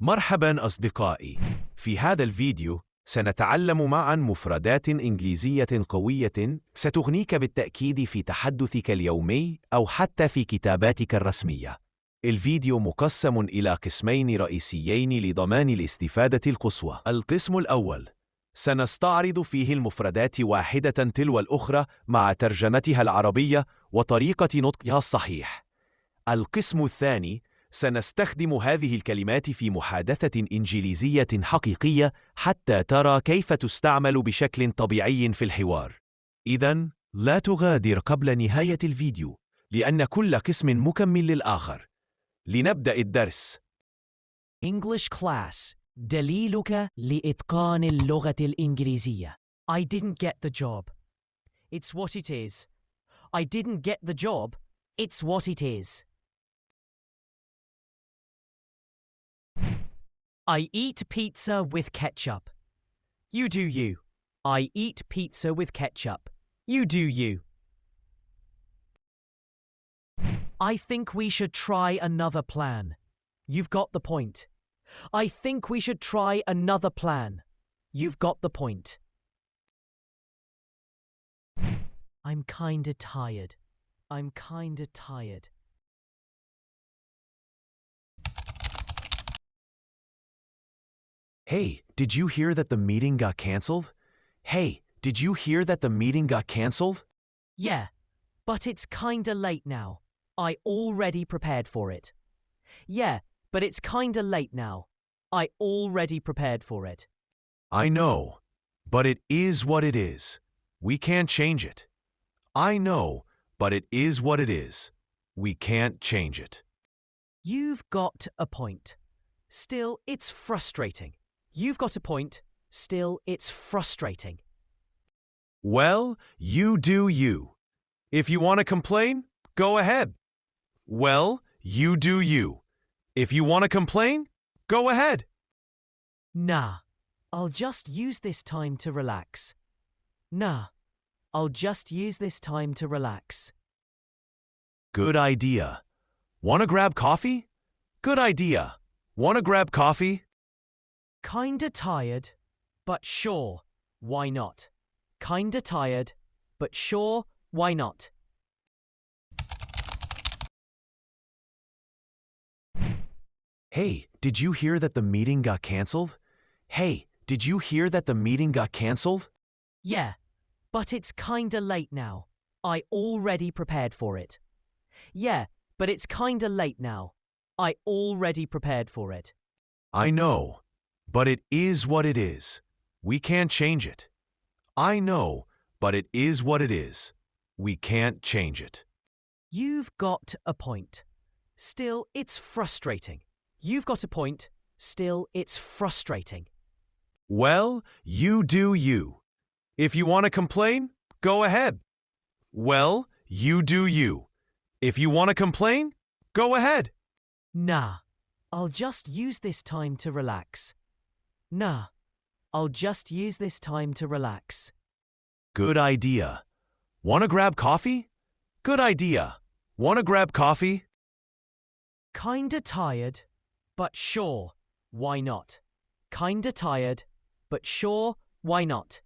مرحباً أصدقائي. في هذا الفيديو سنتعلم معاً مفردات إنجليزية قوية ستغنيك بالتأكيد في تحدثك اليومي أو حتى في كتاباتك الرسمية. الفيديو مقسم إلى قسمين رئيسيين لضمان الاستفادة القصوى. القسم الأول سنستعرض فيه المفردات واحدة تلو الأخرى مع ترجمتها العربية وطريقة نطقها الصحيح. القسم الثاني سنستخدم هذه الكلمات في محادثة إنجليزية حقيقية حتى ترى كيف تستعمل بشكل طبيعي في الحوار. إذن لا تغادر قبل نهاية الفيديو لأن كل قسم مكمل للآخر. لنبدأ الدرس. English class. دليلك لإتقان اللغة الإنجليزية. I didn't get the job. It's what it is. I didn't get the job. It's what it is. I eat pizza with ketchup. You do you. I eat pizza with ketchup. You do you. I think we should try another plan. You've got the point. I think we should try another plan. You've got the point. I'm kinda tired. I'm kinda tired. Hey, did you hear that the meeting got cancelled? Hey, did you hear that the meeting got cancelled? Yeah, but it's kinda late now. I already prepared for it. Yeah, but it's kinda late now. I already prepared for it. I know, but it is what it is. We can't change it. I know, but it is what it is. We can't change it. You've got a point. Still, it's frustrating. You've got a point. Still, it's frustrating. Well, you do you. If you want to complain, go ahead. Well, you do you. If you want to complain, go ahead. Nah, I'll just use this time to relax. Nah, I'll just use this time to relax. Good idea. Want to grab coffee? Good idea. Want to grab coffee? Kinda tired, but sure, why not? Kinda tired, but sure, why not? Hey, did you hear that the meeting got cancelled? Hey, did you hear that the meeting got cancelled? Yeah, but it's kinda late now. I already prepared for it. Yeah, but it's kinda late now. I already prepared for it. I know, but it is what it is. We can't change it. I know, but it is what it is. We can't change it. You've got a point. Still, it's frustrating. You've got a point. Still, it's frustrating. Well, you do you. If you want to complain, go ahead. Well, you do you. If you want to complain, go ahead. Nah, I'll just use this time to relax. Nah, I'll just use this time to relax. Good idea. Want to grab coffee? Good idea. Want to grab coffee? Kinda tired, but sure, why not? Kinda tired, but sure, why not?